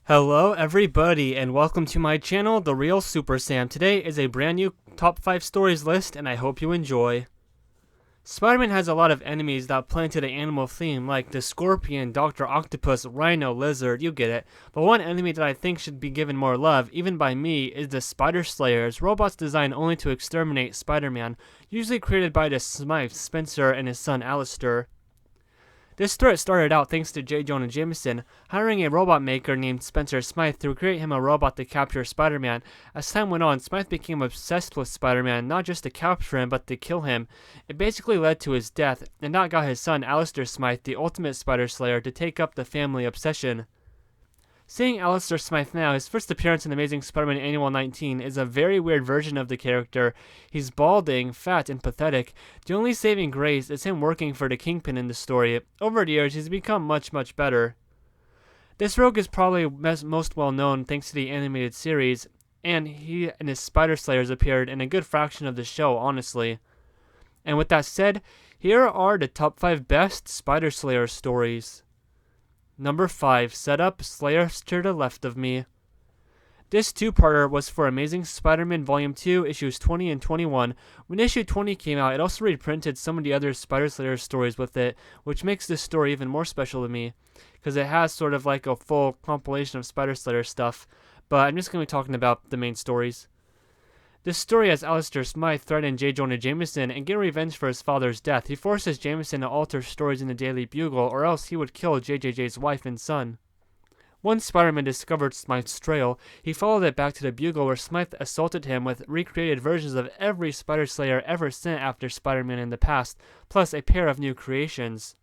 Hello everybody and welcome to my channel, The Real Super Sam. Today is a brand new top 5 stories list and I hope you enjoy. Spider-Man has a lot of enemies that play into the animal theme like the Scorpion, Dr. Octopus, Rhino, Lizard, you get it. But one enemy that I think should be given more love, even by me, is the Spider Slayers, robots designed only to exterminate Spider-Man, usually created by the Smythe, Spencer, and his son Alistair. This threat started out thanks to J.Jonah Jameson hiring a robot maker named Spencer Smythe to create him a robot to capture Spider-Man. As time went on, Smythe became obsessed with Spider-Man, not just to capture him, but to kill him. It basically led to his death, and that got his son Alistair Smythe, the ultimate Spider Slayer, to take up the family obsession. Seeing Alistair Smythe now, his first appearance in Amazing Spider-Man Annual 19 is a very weird version of the character. He's balding, fat, and pathetic. The only saving grace is him working for the Kingpin in the story. Over the years, he's become much better. This rogue is probably most well known thanks to the animated series, and he and his Spider Slayers appeared in a good fraction of the show, honestly. And with that said, here are the top 5 best Spider Slayer stories. Number 5. Setup Slayers to the left of me. This two-parter was for Amazing Spider-Man Volume 2, issues 20 and 21. When issue 20 came out, it also reprinted some of the other Spider Slayer stories with it, which makes this story even more special to me, because it has sort of like a full compilation of Spider Slayer stuff, but I'm just going to be talking about the main stories. This story has Alistair Smythe threaten J.Jonah Jameson and get revenge for his father's death. He forces Jameson to alter stories in the Daily Bugle, or else he would kill JJJ's wife and son. Once Spider-Man discovered Smythe's trail, he followed it back to the Bugle where Smythe assaulted him with recreated versions of every Spider Slayer ever sent after Spider-Man in the past, plus a pair of new creations.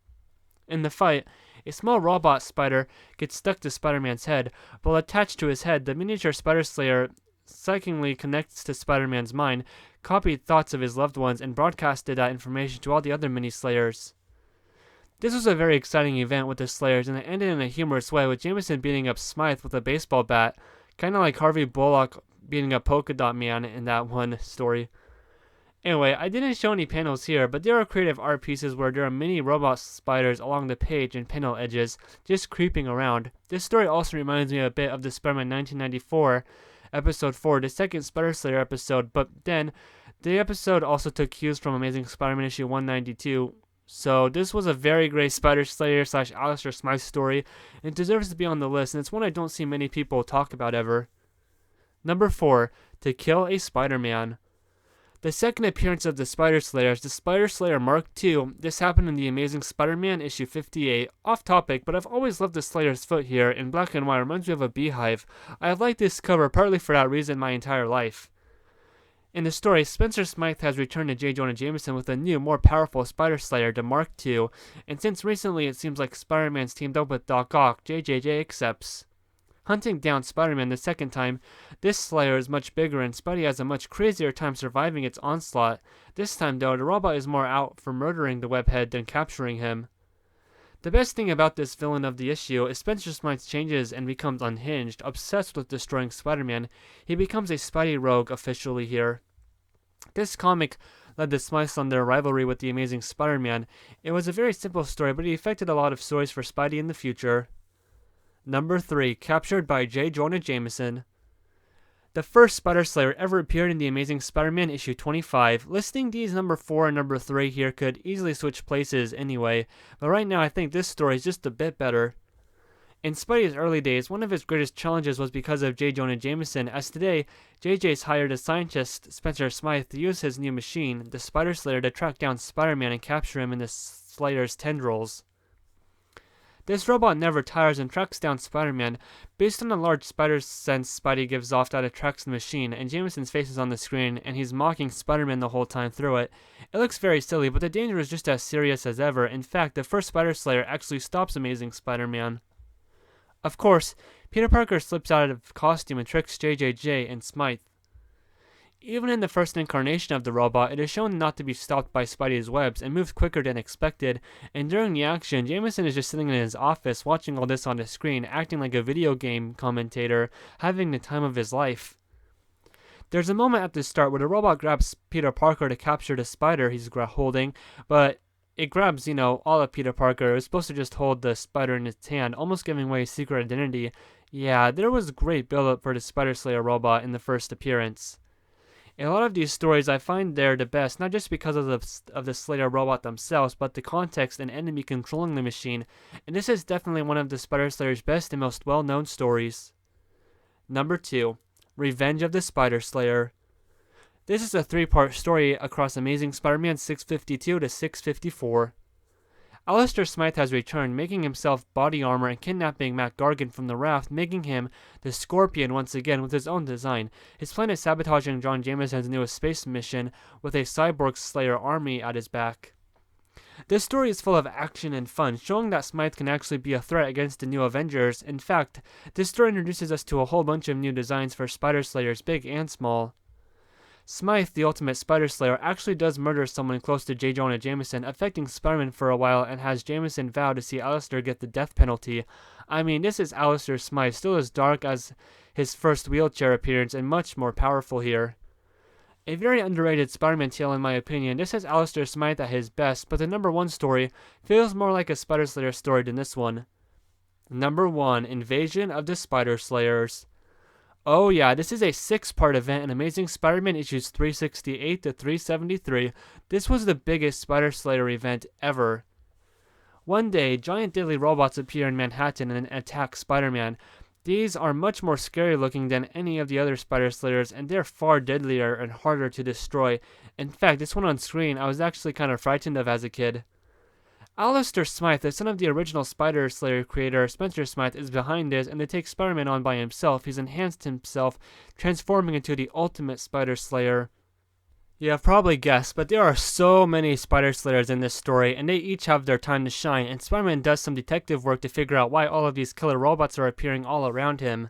In the fight, a small robot spider gets stuck to Spider-Man's head. While attached to his head, the miniature Spider Slayer psychically connects to Spider-Man's mind, copied thoughts of his loved ones, and broadcasted that information to all the other mini-Slayers. This was a very exciting event with the Slayers, and it ended in a humorous way, with Jameson beating up Smythe with a baseball bat, kinda like Harvey Bullock beating up Polka Dot Man in that one story. Anyway, I didn't show any panels here, but there are creative art pieces where there are mini robot spiders along the page and panel edges, just creeping around. This story also reminds me a bit of the Spider-Man 1994 Episode 4, the second Spider Slayer episode, but then the episode also took cues from Amazing Spider-Man issue 192, so this was a very great Spider Slayer / Alistair Smythe story, and it deserves to be on the list, and it's one I don't see many people talk about ever. Number 4. To Kill a Spider-Man. The second appearance of the Spider Slayers, the Spider Slayer Mark II, this happened in the Amazing Spider-Man issue 58. Off topic, but I've always loved the Slayer's foot here. In black and white, reminds me of a beehive. I have liked this cover partly for that reason my entire life. In the story, Spencer Smythe has returned to J. Jonah Jameson with a new, more powerful Spider Slayer, the Mark II, and since recently it seems like Spider-Man's teamed up with Doc Ock, JJJ accepts. Hunting down Spider-Man the second time, this Slayer is much bigger and Spidey has a much crazier time surviving its onslaught. This time though, the robot is more out for murdering the webhead than capturing him. The best thing about this villain of the issue is Spencer Smythe changes and becomes unhinged, obsessed with destroying Spider-Man. He becomes a Spidey rogue officially here. This comic led the Smythes on their rivalry with the Amazing Spider-Man. It was a very simple story, but it affected a lot of stories for Spidey in the future. Number 3. Captured by J. Jonah Jameson. The first Spider Slayer ever appeared in the Amazing Spider-Man issue 25. Listing these number 4 and number 3 here could easily switch places anyway, but right now I think this story is just a bit better. In Spidey's early days, one of his greatest challenges was because of J. Jonah Jameson, as today, JJ's hired a scientist, Spencer Smythe, to use his new machine, the Spider Slayer, to track down Spider-Man and capture him in the Slayer's tendrils. This robot never tires and tracks down Spider-Man, based on a large spider sense Spidey gives off that attracts the machine, and Jameson's face is on the screen, and he's mocking Spider-Man the whole time through it. It looks very silly, but the danger is just as serious as ever. In fact, the first Spider Slayer actually stops Amazing Spider-Man. Of course, Peter Parker slips out of costume and tricks JJJ and Smythe. Even in the first incarnation of the robot, it is shown not to be stopped by Spidey's webs and moves quicker than expected, and during the action, Jameson is just sitting in his office watching all this on the screen, acting like a video game commentator, having the time of his life. There's a moment at the start where the robot grabs Peter Parker to capture the spider he's holding, but it grabs, all of Peter Parker. It was supposed to just hold the spider in its hand, almost giving away his secret identity. Yeah, there was great build-up for the Spider Slayer robot in the first appearance. In a lot of these stories, I find they're the best, not just because of the Slayer robot themselves, but the context and enemy controlling the machine, and this is definitely one of the Spider Slayer's best and most well-known stories. Number 2. Revenge of the Spider Slayer. This is a 3-part story across Amazing Spider-Man 652 to 654. Alistair Smythe has returned, making himself body armor and kidnapping Matt Gargan from the raft, making him the Scorpion once again with his own design. His plan is sabotaging John Jameson's newest space mission with a cyborg Slayer army at his back. This story is full of action and fun, showing that Smythe can actually be a threat against the new Avengers. In fact, this story introduces us to a whole bunch of new designs for Spider Slayers, big and small. Smythe, the ultimate Spider Slayer, actually does murder someone close to J.Jonah Jameson, affecting Spider-Man for a while, and has Jameson vow to see Alistair get the death penalty. I mean, this is Alistair Smythe, still as dark as his first wheelchair appearance and much more powerful here. A very underrated Spider-Man tale in my opinion. This is Alistair Smythe at his best, but the number 1 story feels more like a Spider Slayer story than this one. Number 1. Invasion of the Spider Slayers. Oh yeah, this is a 6-part event in Amazing Spider-Man issues 368 to 373. This was the biggest Spider Slayer event ever. One day, giant deadly robots appear in Manhattan and attack Spider-Man. These are much more scary looking than any of the other Spider Slayers, and they're far deadlier and harder to destroy. In fact, this one on screen I was actually kind of frightened of as a kid. Alistair Smythe, the son of the original Spider Slayer creator Spencer Smythe, is behind this, and to take Spider-Man on by himself, he's enhanced himself, transforming into the ultimate Spider Slayer. You have probably guessed, but there are so many Spider Slayers in this story, and they each have their time to shine, and Spider-Man does some detective work to figure out why all of these killer robots are appearing all around him.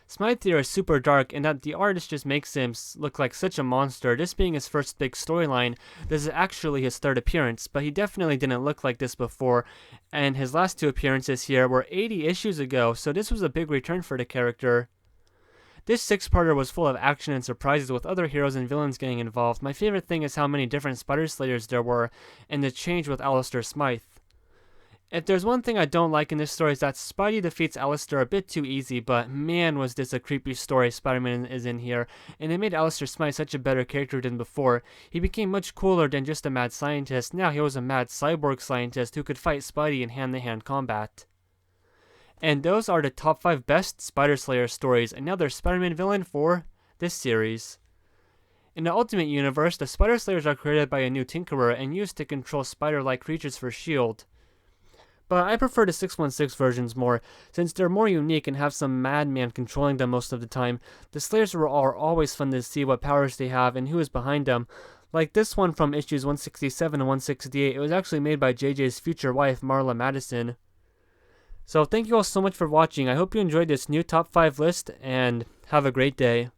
Smythe here is super dark in that the artist just makes him look like such a monster. This being his first big storyline, this is actually his 3rd appearance, but he definitely didn't look like this before, and his last 2 appearances here were 80 issues ago, so this was a big return for the character. This 6-parter was full of action and surprises with other heroes and villains getting involved. My favorite thing is how many different Spider Slayers there were, and the change with Alistair Smythe. If there's one thing I don't like in this story is that Spidey defeats Alistair a bit too easy, but man was this a creepy story Spider-Man is in here, and it made Alistair Smythe such a better character than before. He became much cooler than just a mad scientist. Now he was a mad cyborg scientist who could fight Spidey in hand-to-hand combat. And those are the top 5 best Spider Slayer stories, another Spider-Man villain for this series. In the Ultimate Universe, the Spider Slayers are created by a new Tinkerer and used to control spider-like creatures for S.H.I.E.L.D. But I prefer the 616 versions more, since they're more unique and have some madman controlling them most of the time. The Slayers are always fun to see what powers they have and who is behind them. Like this one from issues 167 and 168, it was actually made by JJ's future wife, Marla Madison. So thank you all so much for watching. I hope you enjoyed this new top 5 list, and have a great day.